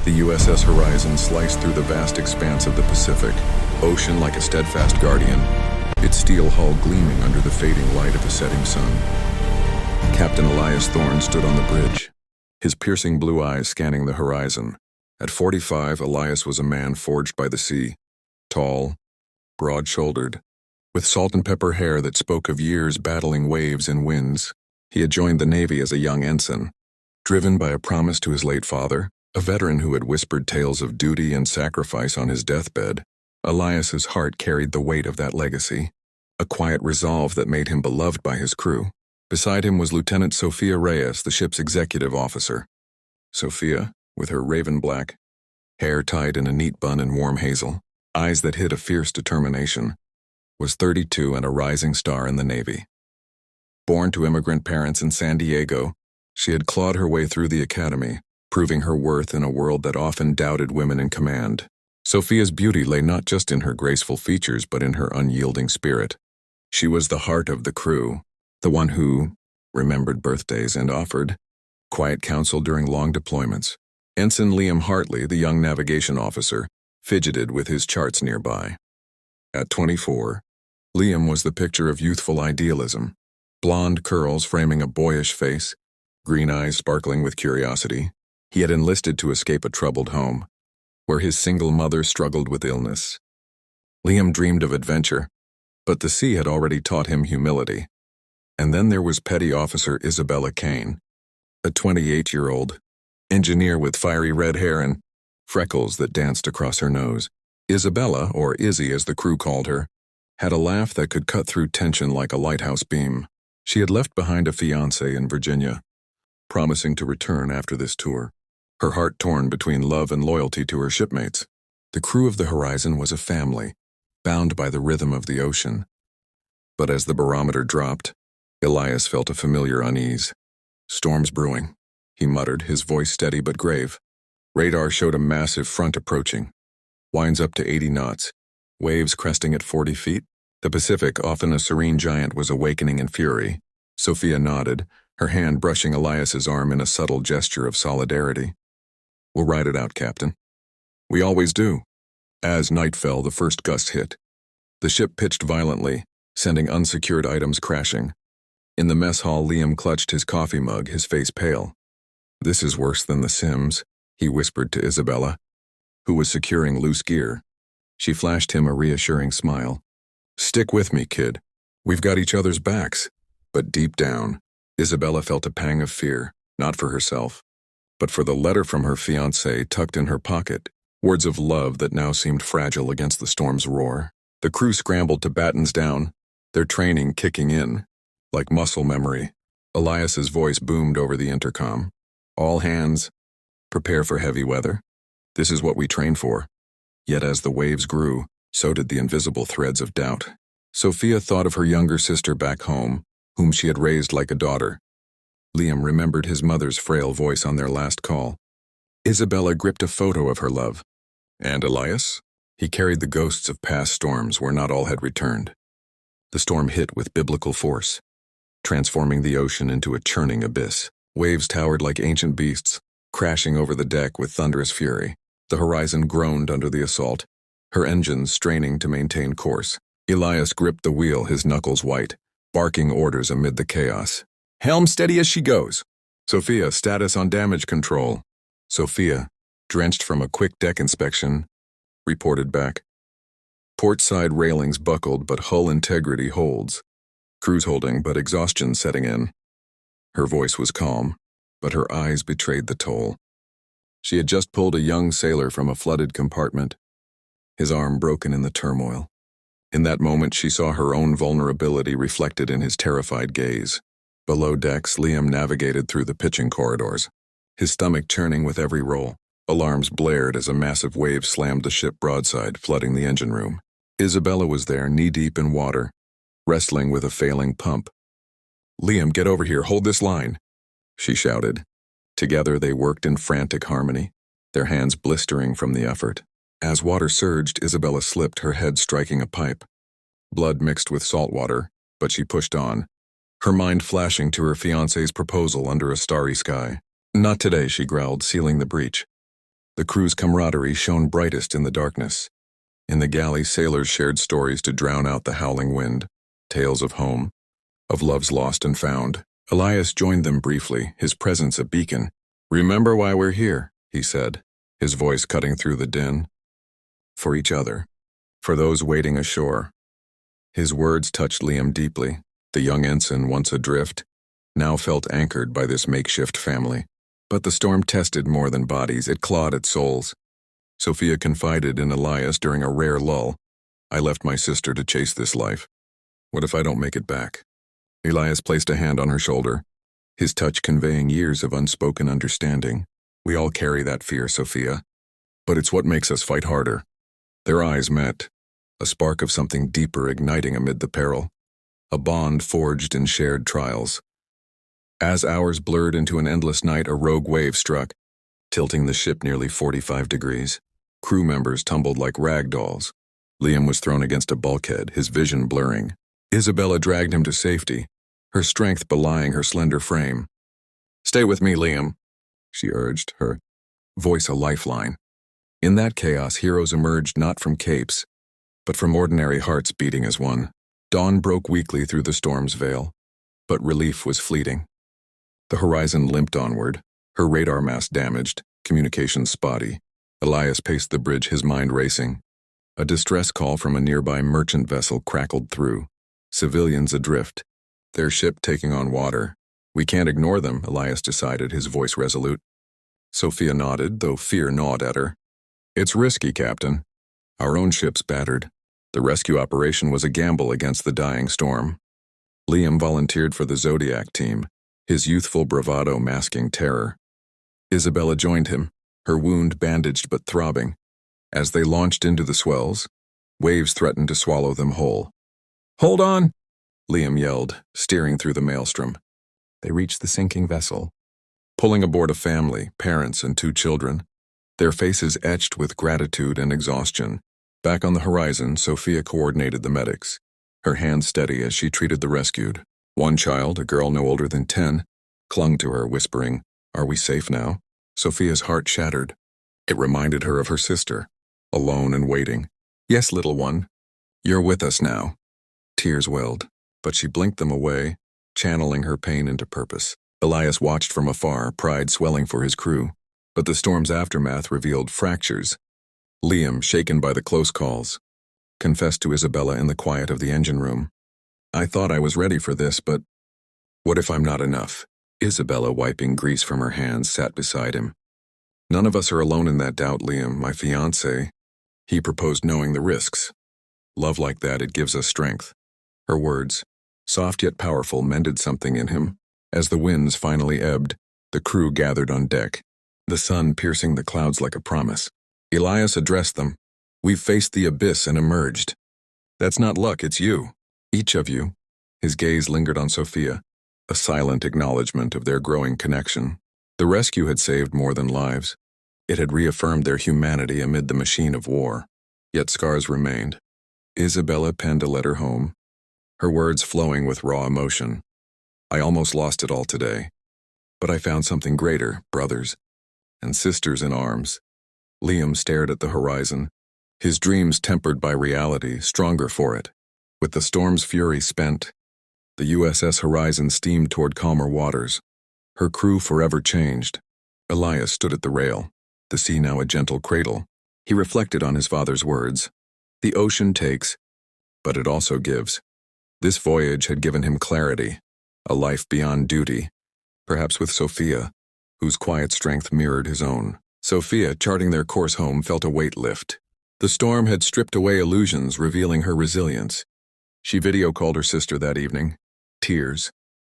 The USS Horizon sliced through the vast expanse of the Pacific, ocean like a steadfast guardian, its steel hull gleaming under the fading light of the setting sun. Captain Elias Thorne stood on the bridge, his piercing blue eyes scanning the horizon. At 45, Elias was a man forged by the sea, tall, broad-shouldered, with salt and pepper hair that spoke of years battling waves and winds. He had joined the Navy as a young ensign, driven by a promise to his late father, a veteran who had whispered tales of duty and sacrifice on his deathbed. Elias's heart carried the weight of that legacy, a quiet resolve that made him beloved by his crew. Beside him was Lieutenant Sophia Reyes, the ship's executive officer. Sophia, with her raven-black hair tied in a neat bun and warm hazel, eyes that hid a fierce determination, was 32 and a rising star in the Navy. Born to immigrant parents in San Diego, she had clawed her way through the academy, proving her worth in a world that often doubted women in command. Sophia's beauty lay not just in her graceful features but in her unyielding spirit. She was the heart of the crew, the one who remembered birthdays and offered quiet counsel during long deployments. Ensign Liam Hartley, the young navigation officer, fidgeted with his charts nearby. At 24, Liam was the picture of youthful idealism, blonde curls framing a boyish face, green eyes sparkling with curiosity. He had enlisted to escape a troubled home, where his single mother struggled with illness. Liam dreamed of adventure, but the sea had already taught him humility. And then there was Petty Officer Isabella Kane, a 28-year-old engineer with fiery red hair and freckles that danced across her nose. Isabella, or Izzy as the crew called her, had a laugh that could cut through tension like a lighthouse beam. She had left behind a fiancé in Virginia, promising to return after this tour, her heart torn between love and loyalty to her shipmates. The crew of the Horizon was a family, bound by the rhythm of the ocean. But as the barometer dropped, Elias felt a familiar unease. "Storm's brewing," he muttered, his voice steady but grave. Radar showed a massive front approaching. Winds up to 80 knots, waves cresting at 40 feet. The Pacific, often a serene giant, was awakening in fury. Sophia nodded, her hand brushing Elias's arm in a subtle gesture of solidarity. "We'll ride it out, Captain." "We always do." As night fell, the first gust hit. The ship pitched violently, sending unsecured items crashing. In the mess hall, Liam clutched his coffee mug, his face pale. "This is worse than the Sims," he whispered to Isabella, who was securing loose gear. She flashed him a reassuring smile. "Stick with me, kid. We've got each other's backs." But deep down, Isabella felt a pang of fear, not for herself, but for the letter from her fiancé tucked in her pocket, words of love that now seemed fragile against the storm's roar. The crew scrambled to battens down, their training kicking in, like muscle memory. Elias's voice boomed over the intercom. "All hands, prepare for heavy weather. This is what we train for." Yet as the waves grew, so did the invisible threads of doubt. Sophia thought of her younger sister back home, whom she had raised like a daughter. Liam remembered his mother's frail voice on their last call. Isabella gripped a photo of her love. And Elias? He carried the ghosts of past storms where not all had returned. The storm hit with biblical force, transforming the ocean into a churning abyss. Waves towered like ancient beasts, crashing over the deck with thunderous fury. The Horizon groaned under the assault, her engines straining to maintain course. Elias gripped the wheel, his knuckles white, barking orders amid the chaos. "Helm steady as she goes." "Sophia, status on damage control." Sophia, drenched from a quick deck inspection, reported back. "Port side railings buckled, but hull integrity holds. Cruise holding, but exhaustion setting in." Her voice was calm, but her eyes betrayed the toll. She had just pulled a young sailor from a flooded compartment, his arm broken in the turmoil. In that moment, she saw her own vulnerability reflected in his terrified gaze. Below decks, Liam navigated through the pitching corridors, his stomach churning with every roll. Alarms blared as a massive wave slammed the ship broadside, flooding the engine room. Isabella was there, knee-deep in water, wrestling with a failing pump. "Liam, get over here, hold this line," she shouted. Together they worked in frantic harmony, their hands blistering from the effort. As water surged, Isabella slipped, her head striking a pipe. Blood mixed with salt water, but she pushed on, her mind flashing to her fiancé's proposal under a starry sky. "Not today," she growled, sealing the breach. The crew's camaraderie shone brightest in the darkness. In the galley, sailors shared stories to drown out the howling wind, tales of home, of loves lost and found. Elias joined them briefly, his presence a beacon. "Remember why we're here," he said, his voice cutting through the din. "For each other. For those waiting ashore." His words touched Liam deeply. The young ensign, once adrift, now felt anchored by this makeshift family. But the storm tested more than bodies, it clawed at souls. Sophia confided in Elias during a rare lull. "I left my sister to chase this life. What if I don't make it back?" Elias placed a hand on her shoulder, his touch conveying years of unspoken understanding. "We all carry that fear, Sophia. But it's what makes us fight harder." Their eyes met, a spark of something deeper igniting amid the peril, a bond forged in shared trials. As hours blurred into an endless night, a rogue wave struck, tilting the ship nearly 45 degrees. Crew members tumbled like rag dolls. Liam was thrown against a bulkhead, his vision blurring. Isabella dragged him to safety, her strength belying her slender frame. "Stay with me, Liam," she urged, her voice a lifeline. In that chaos, heroes emerged not from capes, but from ordinary hearts beating as one. Dawn broke weakly through the storm's veil, but relief was fleeting. The Horizon limped onward, her radar mast damaged, communications spotty. Elias paced the bridge, his mind racing. A distress call from a nearby merchant vessel crackled through. Civilians adrift, their ship taking on water. "We can't ignore them," Elias decided, his voice resolute. Sophia nodded, though fear gnawed at her. "It's risky, Captain. Our own ship's battered. The rescue operation was a gamble against the dying storm." Liam volunteered for the Zodiac team, his youthful bravado masking terror. Isabella joined him, her wound bandaged but throbbing. As they launched into the swells, waves threatened to swallow them whole. "Hold on!" Liam yelled, steering through the maelstrom. They reached the sinking vessel, pulling aboard a family, parents and 2 children, their faces etched with gratitude and exhaustion. Back on the Horizon, Sophia coordinated the medics, her hands steady as she treated the rescued. One child, a girl no older than 10, clung to her, whispering, "Are we safe now?" Sophia's heart shattered. It reminded her of her sister, alone and waiting. "Yes, little one, you're with us now." Tears welled, but she blinked them away, channeling her pain into purpose. Elias watched from afar, pride swelling for his crew. But the storm's aftermath revealed fractures. Liam, shaken by the close calls, confessed to Isabella in the quiet of the engine room. "I thought I was ready for this, but what if I'm not enough?" Isabella, wiping grease from her hands, sat beside him. "None of us are alone in that doubt, Liam, my fiancé." He proposed knowing the risks. "Love like that, it gives us strength." Her words, soft yet powerful, mended something in him. As the winds finally ebbed, the crew gathered on deck, the sun piercing the clouds like a promise. Elias addressed them. "We've faced the abyss and emerged. That's not luck, it's you. Each of you." His gaze lingered on Sophia, a silent acknowledgement of their growing connection. The rescue had saved more than lives. It had reaffirmed their humanity amid the machine of war. Yet scars remained. Isabella penned a letter home, her words flowing with raw emotion. "I almost lost it all today, but I found something greater, brothers and sisters in arms." Liam stared at the horizon, his dreams tempered by reality, stronger for it. With the storm's fury spent, the USS Horizon steamed toward calmer waters, her crew forever changed. Elias stood at the rail, the sea now a gentle cradle. He reflected on his father's words. The ocean takes, but it also gives. This voyage had given him clarity, a life beyond duty, perhaps with Sophia, whose quiet strength mirrored his own. Sophia, charting their course home, felt a weight lift. The storm had stripped away illusions, revealing her resilience. She video-called her sister that evening, tears